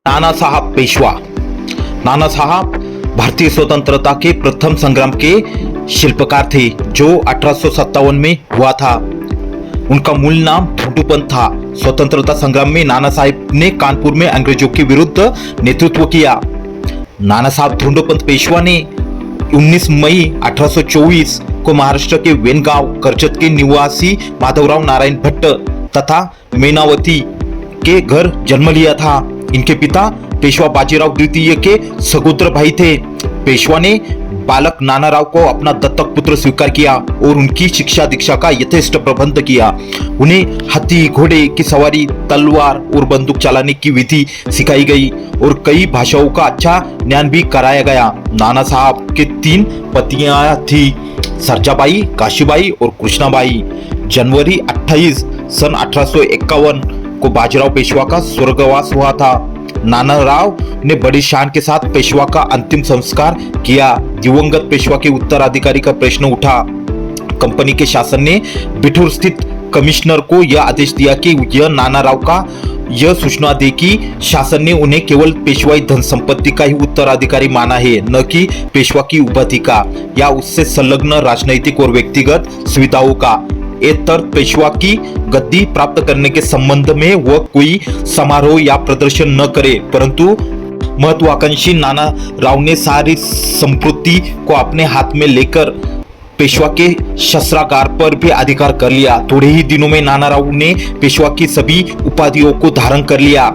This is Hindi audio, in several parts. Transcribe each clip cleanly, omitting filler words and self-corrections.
नाना साहब पेशवा। नाना साहब भारतीय स्वतंत्रता के प्रथम संग्राम के शिल्पकार थे जो 1857 में हुआ था। उनका मूल नाम धुंडूपंत था। स्वतंत्रता संग्राम में नाना साहब ने कानपुर में अंग्रेजों के विरुद्ध नेतृत्व किया। नाना साहब धुंडूपंत पेशवा ने 19 मई 1824 को महाराष्ट्र के वेनगांव कर्जत के निवासी माधवराव नारायण भट्ट तथा मेनावती के घर जन्म लिया था। इनके पिता पेशवा बाजीराव द्वितीय के सगोत्र भाई थे। पेशवा ने बालक नानाराव को अपना दत्तक पुत्र स्वीकार किया और उनकी शिक्षा दीक्षा का यथेष्ट प्रबंध किया। उन्हें हाथी घोड़े की सवारी, तलवार और बंदूक चलाने की विधि सिखाई गई और कई भाषाओं का अच्छा ज्ञान भी कराया गया। नाना साहब के 3 पत्नियां थी, सरजाबाई, काशीबाई और कृष्णाबाई। जनवरी 28 सन 1851 को बाजीराव पेशवा का स्वर्गवास हुआ था। नानाराव ने बड़ी शान के साथ पेशवा का अंतिम संस्कार किया। दिवंगत पेशवा के उत्तराधिकारी का प्रश्न उठा। कंपनी के शासन ने बिठूर स्थित कमिश्नर को यह आदेश दिया कि यह नानाराव का यह सूचना दे कि शासन ने उन्हें केवल पेशवाई धन संपत्ति का ही उत्तराधिकारी माना है, न कि पेशवा की उपाधि का या उससे संलग्न राजनैतिक और व्यक्तिगत सुविधाओं का। पेशवा की गद्दी प्राप्त करने के संबंध में वह कोई समारोह या प्रदर्शन न करे, परंतु महत्वाकांक्षी नाना राव ने सारी संपत्ति को अपने हाथ में लेकर पेशवा के शस्त्रागार पर भी अधिकार कर लिया। थोड़े ही दिनों में नाना राव ने पेशवा की सभी उपाधियों को धारण कर लिया।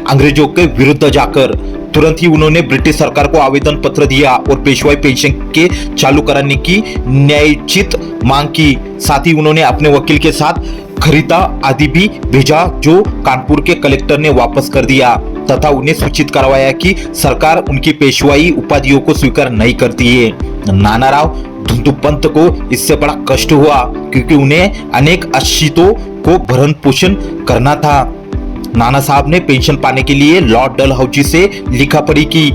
अंग्रेजों के विरुद्ध जाकर तुरंत ही उन्होंने ब्रिटिश सरकार को आवेदन पत्र दिया और पेशवाई पेंशन के चालू कराने की न्यायोचित मांग की। साथ ही उन्होंने अपने वकील के साथ खरीदा आदि भी भेजा जो कानपुर के कलेक्टर ने वापस कर दिया तथा उन्हें सूचित करवाया कि सरकार उनकी पेशवाई उपाधियों को स्वीकार नहीं करती है। नानाराव धुंडूपंत को इससे बड़ा कष्ट हुआ क्योंकि उन्हें अनेक आश्रितों को भरण पोषण करना था। नाना साहब ने पेंशन पाने के लिए लॉर्ड डलहौजी से लिखापढ़ी की,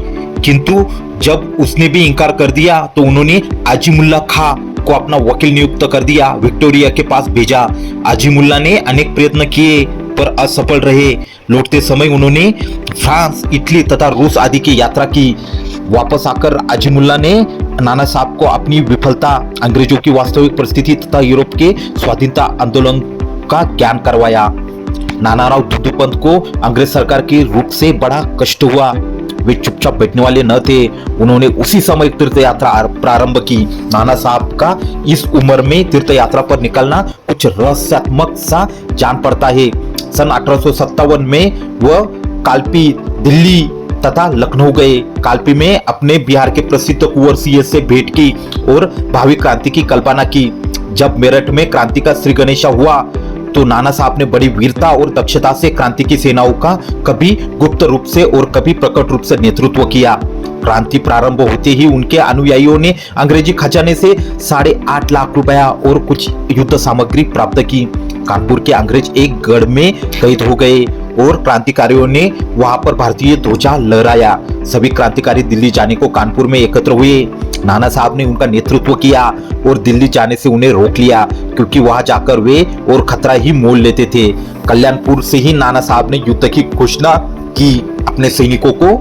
किंतु जब उसने भी इनकार कर दिया तो उन्होंने आजिमुल्ला खां को अपना वकील नियुक्त कर दिया, विक्टोरिया के पास भेजा। आजिमुल्ला ने अनेक प्रयत्न किए पर असफल रहे। लौटते समय उन्होंने फ्रांस, इटली तथा रूस आदि की यात्रा की। वापस आकर आजिमुल्ला ने नाना साहब को अपनी विफलता, अंग्रेजों की वास्तविक परिस्थिति तथा यूरोप के स्वाधीनता आंदोलन का ज्ञान करवाया। नानाराव धुंडूपंत को अंग्रेज सरकार के रूप से बड़ा कष्ट हुआ। वे चुपचाप बैठने वाले न थे। उन्होंने उसी समय तीर्थ यात्रा प्रारंभ की। नाना साहब का इस उम्र में तीर्थ यात्रा पर निकलना कुछ रहस्यात्मक सा जान पड़ता है। सन 1857 में वह कालपी, दिल्ली तथा लखनऊ गए। कालपी में अपने बिहार के प्रसिद्ध कुंवर सिंह से भेंट की और भावी क्रांति की कल्पना की। जब मेरठ में क्रांति का श्री गणेशा हुआ तो नाना साहब ने बड़ी वीरता और दक्षता से क्रांति की सेनाओं का कभी गुप्त रूप से और कभी प्रकट रूप से नेतृत्व किया। क्रांति प्रारंभ होते ही उनके अनुयायियों ने अंग्रेजी खजाने से 8.5 लाख रुपया और कुछ युद्ध सामग्री प्राप्त की। कानपुर के अंग्रेज एक गढ़ में कैद हो गए और क्रांतिकारियों ने वहां पर भारतीय ध्वजा लहराया। सभी क्रांतिकारी दिल्ली जाने को कानपुर में एकत्र हुए। नाना साहब ने उनका नेतृत्व किया और दिल्ली जाने से उन्हें रोक लिया क्योंकि वहां जाकर वे और खतरा ही मोल लेते थे। कल्याणपुर से ही नाना साहब ने युद्ध की घोषणा की। अपने सैनिकों को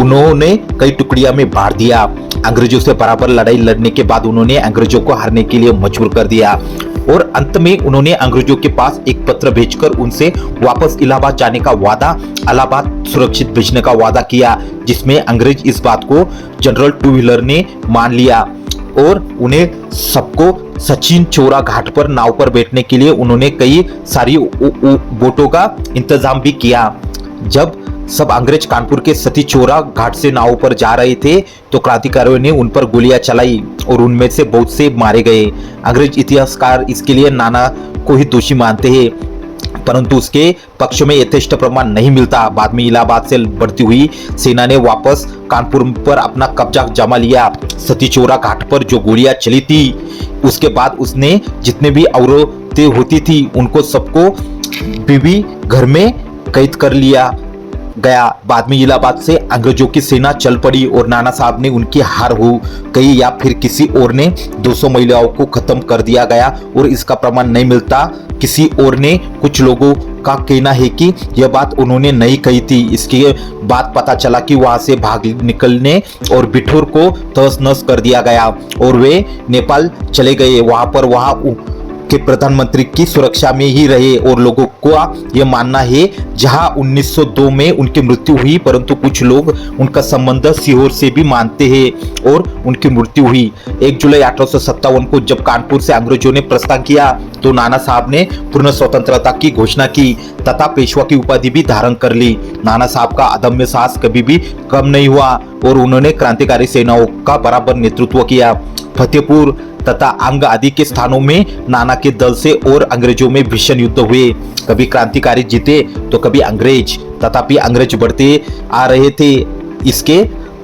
उन्होंने कई टुकड़ियों में बांट दिया। अंग्रेजों से बराबर लड़ाई लड़ने के बाद उन्होंने अंग्रेजों को हारने के लिए मजबूर कर दिया और अंत में उन्होंने अंग्रेजों के पास एक पत्र भेजकर उनसे वापस इलाहाबाद जाने का वादा, इलाहाबाद सुरक्षित भेजने का वादा किया, जिसमें अंग्रेज इस बात को जनरल टू व्हीलर ने मान लिया और उन्हें सबको सचिन चौरा घाट पर नाव पर बैठने के लिए उन्होंने कई सारी बोटों का इंतजाम भी किया। जब सब अंग्रेज कानपुर के सती चौरा घाट से नाव पर जा रहे थे तो क्रांतिकारियों ने उन पर गोलियां चलाई और उनमें से बहुत से मारे गए। अंग्रेज इतिहासकार इसके लिए नाना को ही दोषी मानते हैं, परंतु उसके पक्ष में यथेष्ट प्रमाण नहीं मिलता। बाद में इलाहाबाद से बढ़ती हुई सेना ने वापस कानपुर पर अपना कब्जा जमा लिया। सती चौरा घाट पर जो गोलियां चली थी उसके बाद उसने जितने भी औरतें होती थी उनको सबको बीवी घर में कैद कर लिया गया। बाद में इलाहाबाद से अंग्रेजों की सेना चल पड़ी और नाना साहब ने उनकी हार हो गई या फिर किसी और ने 200 महिलाओं को खत्म कर दिया गया और इसका प्रमाण नहीं मिलता। किसी और ने कुछ लोगों का कहना है कि यह बात उन्होंने नहीं कही थी। इसके बाद पता चला कि वहां से भाग निकलने और बिठूर को तहस नहस कर दिया गया और वे नेपाल चले गए। वहां पर के प्रधानमंत्री की सुरक्षा में ही रहे और लोगों को यह मानना है जहां 1902 में उनकी मृत्यु हुई, परंतु कुछ लोग उनका संबंध सीहोर से भी मानते हैं और उनकी मृत्यु हुई 1 जुलाई 1857 को। जब कानपुर से अंग्रेजों ने प्रस्थान किया तो नाना साहब ने पूर्ण स्वतंत्रता की घोषणा की तथा पेशवा की उपाधि भी धारण कर ली। नाना साहब का अदम्य साहस कभी भी कम नहीं हुआ और उन्होंने क्रांतिकारी सेनाओं का बराबर नेतृत्व किया। फतेहपुर तथा अंग आदि के स्थानों में नाना के दल से और अंग्रेजों में भीषण युद्ध हुए। कभी क्रांतिकारी जीते तो कभी अंग्रेज, तथापि अंग्रेज बढ़ते आ रहे थे। इसके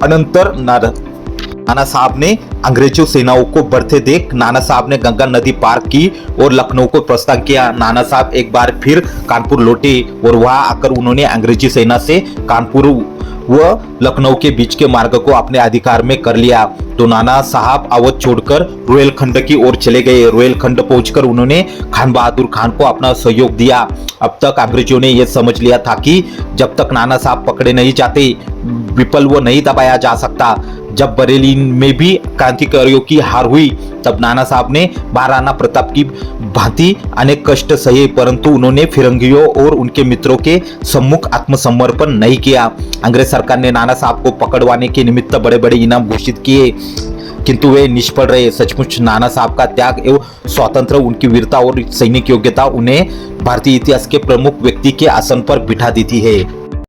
अनंतर नाना साहब ने अंग्रेजों सेनाओं को बढ़ते देख नाना साहब ने गंगा नदी पार की और लखनऊ को प्रस्थान किया। नाना साहब एक बार फिर कानपुर लौटे और वहां आकर उन्होंने अंग्रेजी सेना से कानपुर व लखनऊ के बीच के मार्ग को अपने अधिकार में कर लिया। तो नाना साहब अवध छोड़कर रोहिलखंड की ओर चले गए। रोहिलखंड पहुंचकर उन्होंने खान बहादुर खान को अपना सहयोग दिया। अब तक अंग्रेजों ने यह समझ लिया था कि जब तक नाना साहब पकड़े नहीं जाते विपल वो नहीं दबाया जा सकता। जब बरेली में भी क्रांतिकारियों की हार हुई तब नाना साहब ने महाराणा प्रताप की भांति अनेक कष्ट सहे, परंतु उन्होंने फिरंगियों और उनके मित्रों के सम्मुख आत्मसमर्पण नहीं किया। अंग्रेज सरकार ने नाना साहब को पकड़वाने के निमित्त बड़े बड़े इनाम घोषित किए, किंतु वे निष्फल रहे। सचमुच नाना साहब का त्याग एवं स्वातंत्र्य, उनकी वीरता और सैनिक योग्यता उन्हें भारतीय इतिहास के प्रमुख व्यक्ति के आसन पर बिठा देती है।